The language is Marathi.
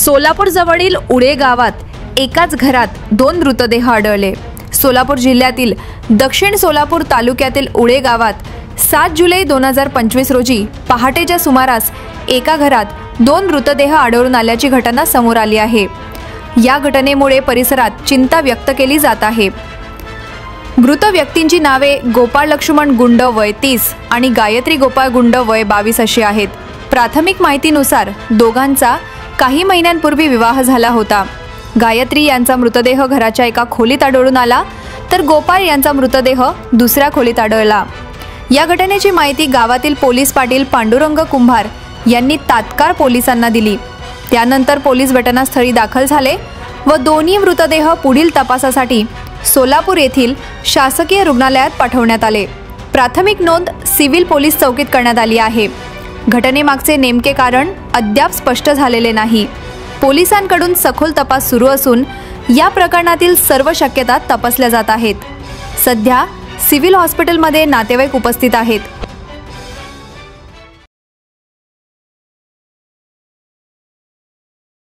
सोलापूर जवळील उडे गावात एकाच घरात 2 मृतदेह आढळले। सोलापूर जिल्ह्यातील दक्षिण सोलापूर तालुक्यातील उडे गावात 7 जुलै 2025 रोजी पहाटेच्या सुमारास एका घरात 2 मृतदेह आढळून आल्याची घटना समोर आली आहे। या घटनेमुळे परिसरात चिंता व्यक्त केली जात आहे। मृत व्यक्तींची नावे गोपाळ लक्ष्मण गुंड वय 30 आणि गायत्री गोपाळ गुंड वय 22 अशी आहेत। प्राथमिक माहितीनुसार दोघांचा काही महिन्यांपूर्वी विवाह झाला होता। गायत्री यांचा मृतदेह घराच्या एका खोलीत आढळून आला, तर गोपाळ यांचा मृतदेह दुसऱ्या खोलीत आढळला। या घटनेची माहिती गावातील पोलीस पाटील पांडुरंग कुंभार यांनी तात्काळ पोलिसांना दिली। त्यानंतर पोलीस घटनास्थळी दाखल झाले व दोन्ही मृतदेह पुढील तपासासाठी सोलापूर येथील शासकीय रुग्णालयात पाठवण्यात आले। प्राथमिक नोंद सिव्हिल पोलीस चौकीत करण्यात आली आहे। घटनेमागचे नेमके कारण अद्याप स्पष्ट झालेले नाही। पोलिसांकडून सखोल तपास सुरू असून या प्रकरणातील सर्व शक्यता तपासल्या जात आहेत। सध्या सिव्हिल हॉस्पिटलमध्ये नातेवाईक उपस्थित आहेत।